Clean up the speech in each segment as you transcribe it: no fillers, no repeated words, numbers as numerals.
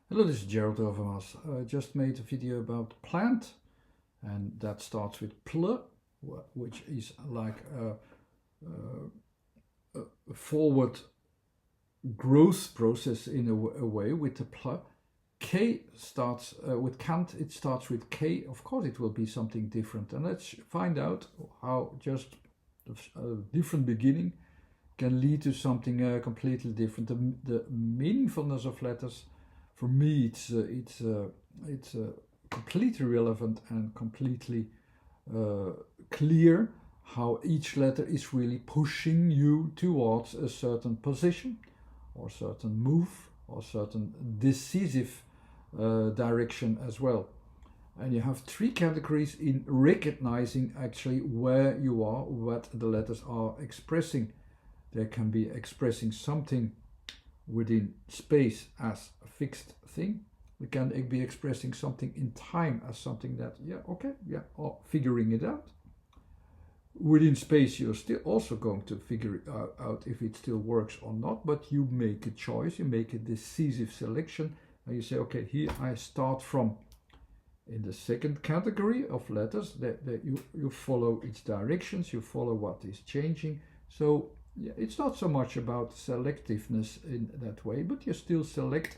Hello, this is Gerald Overmars. I just made a video about plant, and that starts with pl, which is like a forward growth process in a way with the pl. K starts with Kant, it starts with K. Of course, it will be something different, and let's find out how just a different beginning can lead to something completely different. The meaningfulness of letters, for me, it's completely relevant and completely clear how each letter is really pushing you towards a certain position or certain move or certain decisive direction as well. And you have three categories in recognizing actually where you are, what the letters are expressing. They can be expressing something within space as a fixed thing. We can be expressing something in time as something that, or figuring it out. Within space, you're still also going to figure it out if it still works or not, but you make a choice, you make a decisive selection, and you say, okay, here I start from. In the second category of letters, that you follow its directions, you follow what is changing. So yeah, it's not so much about selectiveness in that way, but you still select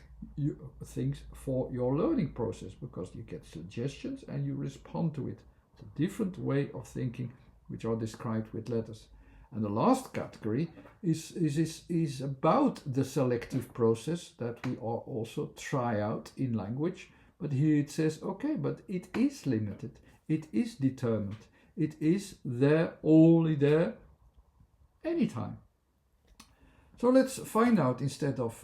things for your learning process because you get suggestions and you respond to it. It's a different way of thinking, which are described with letters. And the last category is about the selective process that we are also try out in language. But here it says, okay, but it is limited, it is determined, it is there, only there, anytime. So let's find out, instead of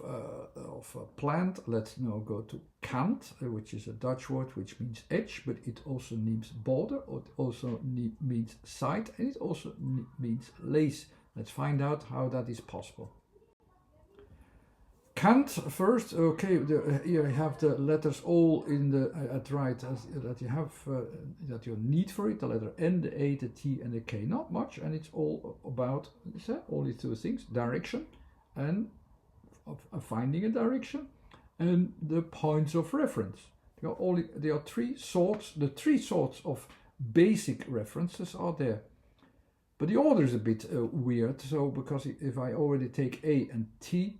plant, let's now go to Kant, which is a Dutch word which means edge, but it also means border, it also means side, and it also means lace. Let's find out how that is possible. Kant first, okay, here you have the letters all in the at right that you have that you need for it, the letter N, the A, the T, and the K. Not much, and it's all about only two things: direction and finding a direction, and the points of reference. There are three sorts. The three sorts of basic references are there, but the order is a bit weird. So because if I already take A and T,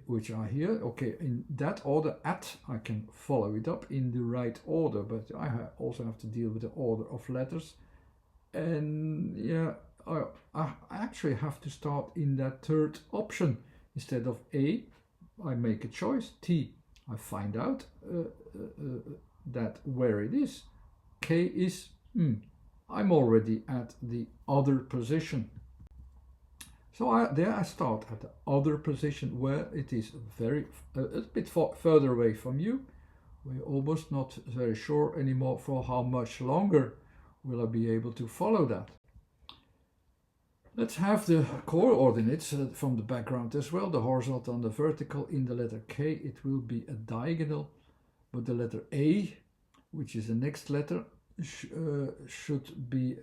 which are here, okay, in that order, I can follow it up in the right order, but I also have to deal with the order of letters, and yeah, I actually have to start in that third option. Instead of A, I make a choice. T, I find out that where it is. K is, I'm already at the other position. So there I start at the other position where it is a bit further away from you. We're almost not very sure anymore for how much longer will I be able to follow that. Let's have the coordinates from the background as well, the horizontal and the vertical. In the letter K it will be a diagonal, but the letter A, which is the next letter, should be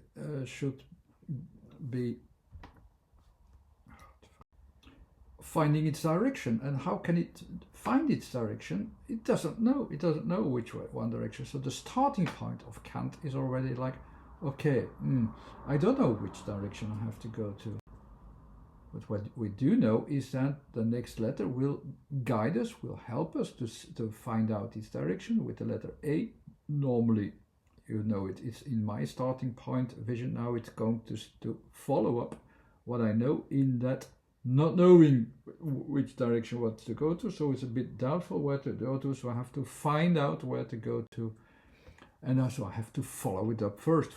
finding its direction. And how can it find its direction? It doesn't know. It doesn't know which one direction. So the starting point of Kant is already like, okay, I don't know which direction I have to go to. But what we do know is that the next letter will guide us, will help us to find out its direction with the letter A. Normally, you know, it's in my starting point vision. Now it's going to follow up what I know in that not knowing which direction what to go to, so it's a bit doubtful where to go to, so I have to find out where to go to, and also I have to follow it up first,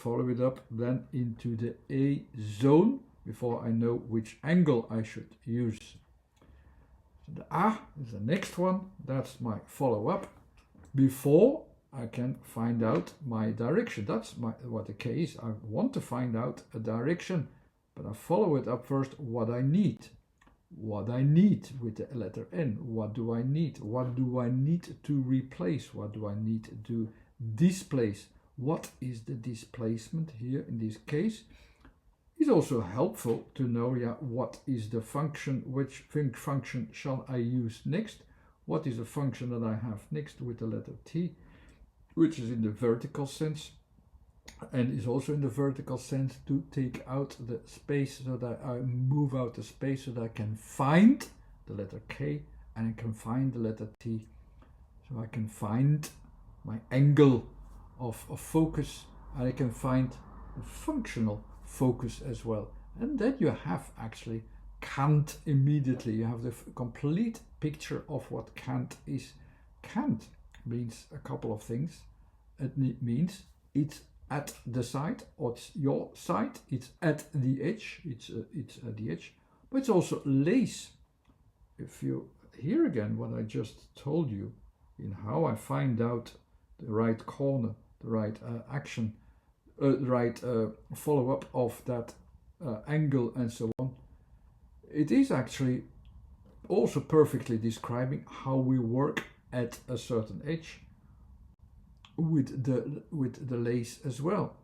then into the A zone before I know which angle I should use. So the A is the next one, that's my follow-up before I can find out my direction. That's what the K is. I want to find out a direction, but I follow it up first, what I need with the letter N. What do I need? What do I need to replace? What do I need to displace? What is the displacement here in this case? It's also helpful to know, what is the function, which function shall I use next? what is a function that I have next with the letter T, which is in the vertical sense, and is also in the vertical sense to take out the space, so that I move out the space so that I can find the letter K and I can find the letter T. So I can find my angle of focus, and I can find the functional focus as well. And then you have actually Kant immediately. You have the complete picture of what Kant is. Kant means a couple of things. It means it's at the side, or it's your side, it's at the edge, it's at the edge, but it's also lays. If you hear again what I just told you in how I find out the right corner, the right action, the right follow-up of that angle and so on, it is actually also perfectly describing how we work at a certain edge with the lace as well.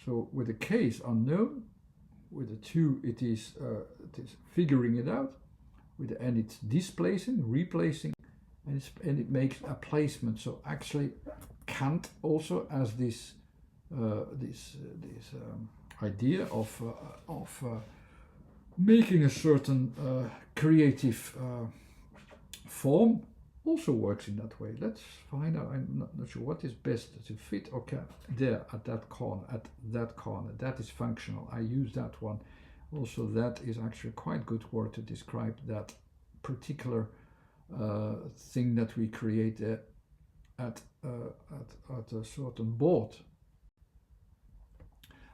So with the K is unknown, with the 2 it is figuring it out, with the N it's displacing, replacing, and it makes a placement. So actually Kant also has this idea of making a certain creative form, also works in that way. Let's find out. I'm not sure what is best to fit. Okay, there at that corner, that is functional. I use that one. Also, that is actually quite good word to describe that particular thing that we create at a certain board.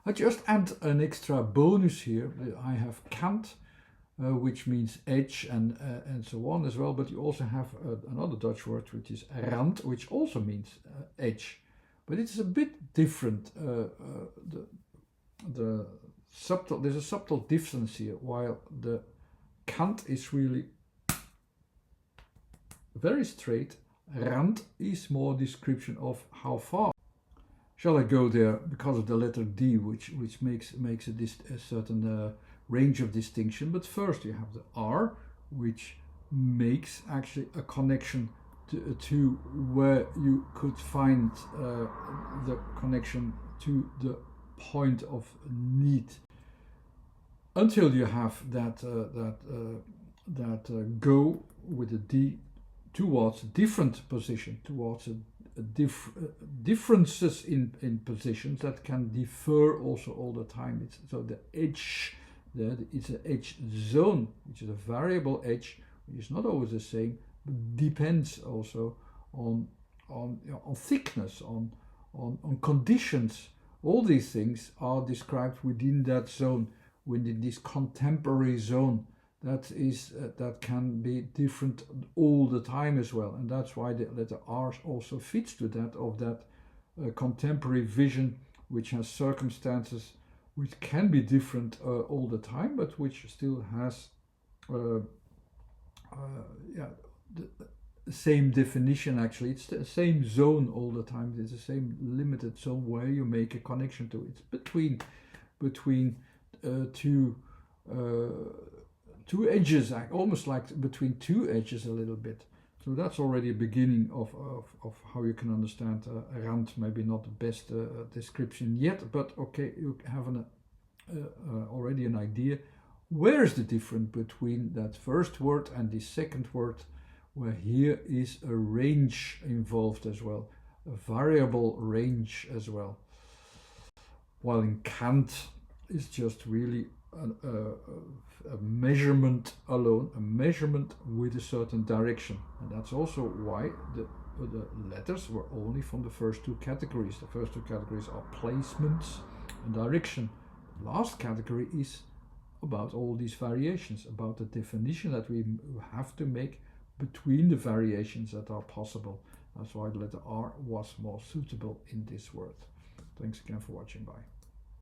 I just add an extra bonus here. I have Kant, which means edge and so on as well, but you also have another Dutch word which is rand, which also means edge, but it's a bit different. There's a subtle difference here. While the Kant is really very straight, rand is more description of how far. Shall I go there because of the letter D, which makes a certain range of distinction. But first you have the R, which makes actually a connection to where you could find the connection to the point of need, until you have that go with a D towards a different position, towards differences in positions that can differ also all the time. So the edge there, it's an edge zone, which is a variable edge, which is not always the same, but depends also on thickness, on conditions. All these things are described within that zone, within this contemporary zone. That can be different all the time as well, and that's why the letter R also fits to that, of that contemporary vision, which has circumstances which can be different all the time, but which still has the same definition. Actually, it's the same zone all the time. It's the same limited zone where you make a connection to. It's between two edges, almost like between two edges a little bit. So that's already a beginning of how you can understand rand. Maybe not the best description yet, but okay, you have already an idea. Where is the difference between that first word and the second word, where here is a range involved as well, a variable range as well. While in Kant is just really a measurement alone, a measurement with a certain direction. And that's also why the letters were only from the first two categories. The first two categories are placements and direction. The last category is about all these variations, about the definition that we have to make between the variations that are possible. That's why the letter R was more suitable in this word. Thanks again for watching. Bye.